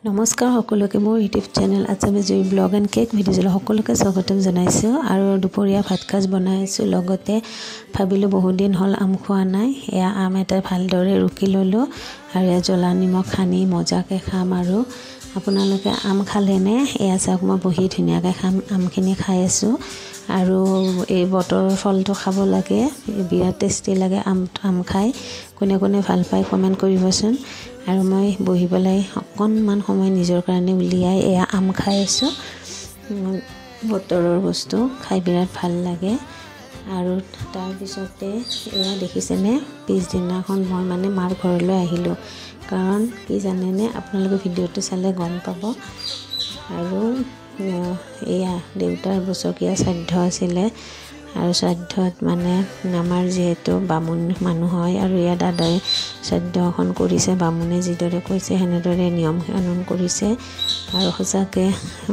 নমস্কাৰ সকলোকে মোৰ ইউটিউব চেনেল আছামিজ জুই ব্লগ এণ্ড কেক ভিডিঅ'লৈ সকলোকে স্বাগতম জনাইছোঁ আৰু দুপৰীয়া ভাত সাজ বনাইছোঁ। লগতে ভাবিলোঁ বহুত দিন হ'ল আম খোৱা নাই, এয়া আম এটা ভালদৰে ৰুকি ল'লোঁ আৰু এয়া জ্বলা নিমখ সানি মজাকৈ খাম। আৰু আপোনালোকে আম খালেনে? এয়া চাওক, মই বহি ধুনীয়াকৈ আমখিনি খাই আছোঁ। আৰু এই বতৰৰ ফলটো খাব লাগে, বিৰাট টেষ্টি লাগে আম খাই। কোনে কোনে ভাল পায় কমেণ্ট কৰিবচোন। আৰু মই বহি পেলাই অকণমান সময় নিজৰ কাৰণে উলিয়াই এয়া আম খাই আছোঁ। বতৰৰ বস্তু খাই বিৰাট ভাল লাগে। আৰু তাৰপিছতে এয়া দেখিছেনে, পিছদিনাখন মই মাৰ ঘৰলৈ আহিলোঁ। কাৰণ কি জানেনে, আপোনালোকে ভিডিঅ'টো চালে গম পাব। আৰু এয়া দেউতাৰ বছৰীয়া শ্ৰাদ্ধ আছিলে। আৰু শ্ৰাদ্ধত আমাৰ যিহেতু বামুণ মানুহ হয়, আৰু এয়া দাদাই শ্ৰাদ্ধখন কৰিছে, বামুণে যিদৰে কৈছে সেনেদৰে নিয়ম কানুন কৰিছে। আৰু সঁচাকৈ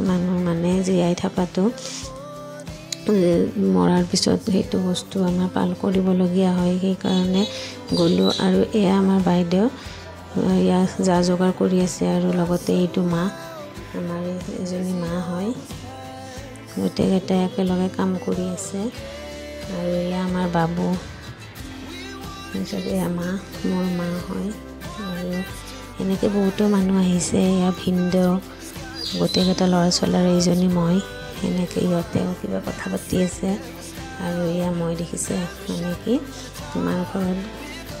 মানুহ জীয়াই থকাটো মৰাৰ পিছত সেইটো বস্তু আমাৰ পাল কৰিবলগীয়া হয়। সেইকাৰণে গ'লোঁ। আৰু এয়া আমাৰ বাইদেউ এয়া যা যোগাৰ কৰি আছে। আৰু লগতে এইটো মা, আমাৰ এজনী মা হয়, গোটেইকেইটাই একেলগে কাম কৰি আছে। আৰু এয়া আমাৰ বাবু, তাৰপিছত এয়া মা, মোৰ মা হয়। আৰু এনেকৈ বহুতো মানুহ আহিছে। এয়া ভিনদেউ, গোটেইকেইটা ল'ৰা ছোৱালী, আৰু এইজনী মই, এনেকৈ ইহঁতে কিবা কথা পাতি আছে। আৰু এয়া মই দেখিছে কি মাৰ ঘৰত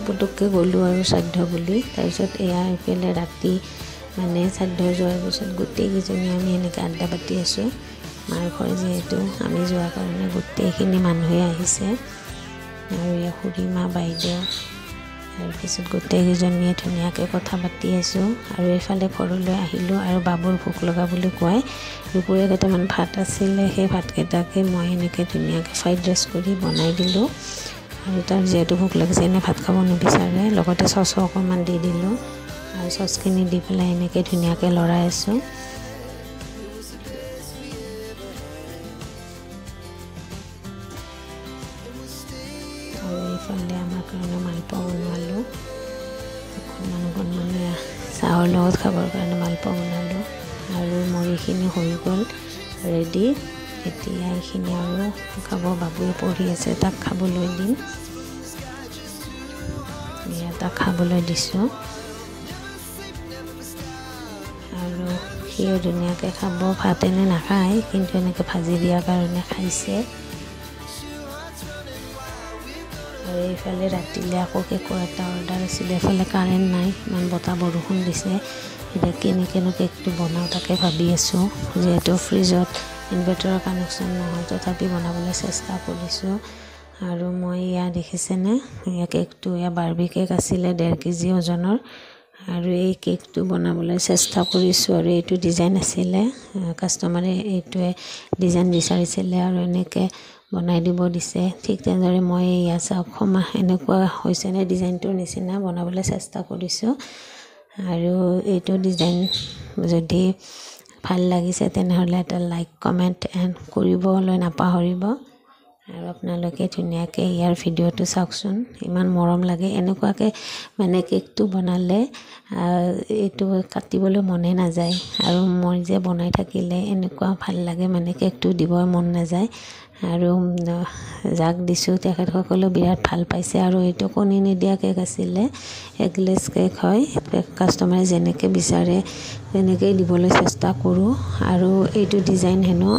পুতুককৈ গ'লোঁ আৰু শ্ৰাদ্ধ বুলি। তাৰপিছত এয়া এইফালে ৰাতি শ্ৰাদ্ধ যোৱাৰ পিছত গোটেইকেইজনী আমি এনেকৈ আড্ডা পাতি আছোঁ। মাৰ ঘৰ যিহেতু আমি যোৱাৰ কাৰণে গোটেইখিনি মানুহে আহিছে। আৰু এয়া খুৰীমা, বাইদেউ, তাৰপিছত গোটেইকেইজনীয়ে ধুনীয়াকৈ কথা পাতি আছোঁ। আৰু এইফালে ঘৰলৈ আহিলোঁ। আৰু বাবুৰ ভোক লগা বুলি কয়, দুপৰীয়া কেইটামান ভাত আছিলে, সেই ভাতকেইটাকে মই এনেকৈ ধুনীয়াকৈ ফ্ৰাইড ৰাইচ কৰি বনাই দিলোঁ। আৰু তাৰ যিহেতু ভোক লাগিছে, এনেই ভাত খাব নিবিচাৰে, লগতে চচো অকণমান দি দিলোঁ। আৰু চচখিনি দি পেলাই এনেকৈ ধুনীয়াকৈ লৰাই আছোঁ। আৰু এইফালে আমাৰ কাৰণে মালপোৱা বনালোঁ, অকণমান চাহৰ লগত খাবৰ কাৰণে মালপোৱা বনালোঁ। আৰু মোৰ এইখিনি হৈ গ'ল ৰেডি। এতিয়া এইখিনি আৰু খাব, বাবুৱে পঢ়ি আছে, তাক খাবলৈ দিম। এয়া তাক খাবলৈ দিছোঁ। আৰু সিও ধুনীয়াকৈ খাব। ভাত এনে নাখায়, কিন্তু এনেকৈ ভাজি দিয়াৰ কাৰণে খাইছে। আৰু এইফালে ৰাতিলৈ আকৌ কেকৰ এটা অৰ্ডাৰ আছিলে। এইফালে কাৰেণ্ট নাই, ইমান বতাহ বৰষুণ দিছে। এতিয়া কেনেকৈনো কেকটো বনাওঁ তাকে ভাবি আছোঁ। যিহেতু ফ্ৰিজত ইনভাৰ্টাৰৰ কানেকশ্যন নহয়, তথাপি বনাবলৈ চেষ্টা কৰিছোঁ। আৰু মই এয়া দেখিছেনে, এয়া কেকটো এয়া বাৰ্বি কেক আছিলে, 1.5 কেজি ওজনৰ। আৰু এই কেকটো বনাবলৈ চেষ্টা কৰিছোঁ। আৰু এইটো ডিজাইন আছিলে, কাষ্টমাৰে এইটোৱে ডিজাইন বিচাৰিছিলে আৰু এনেকৈ বনাই দিব দিছে। ঠিক তেনেদৰে মই এয়া চাওক, এনেকুৱা হৈছেনে, ডিজাইনটোৰ নিচিনা বনাবলৈ চেষ্টা কৰিছোঁ। আৰু এইটো ডিজাইন যদি ভাল লাগিছে তেনেহ'লে এটা লাইক, কমেণ্ট এণ্ড কৰিবলৈ নাপাহৰিব। আৰু আপোনালোকে ধুনীয়াকৈ ইয়াৰ ভিডিঅ'টো চাওকচোন, ইমান মৰম লাগে। এনেকুৱাকৈ কেকটো বনালে এইটো কাটিবলৈ মনে নাযায়। আৰু মই যে বনাই থাকিলে এনেকুৱা ভাল লাগে, কেকটো দিবৰ মন নাযায়। আৰু যাক দিছোঁ তেখেতসকলেও বিৰাট ভাল পাইছে। আৰু এইটো কণী নিদিয়া কেক আছিলে, এগলেছ কেক হয়। কাষ্টমাৰে যেনেকৈ বিচাৰে তেনেকৈয়ে দিবলৈ চেষ্টা কৰোঁ। আৰু এইটো ডিজাইন হেনো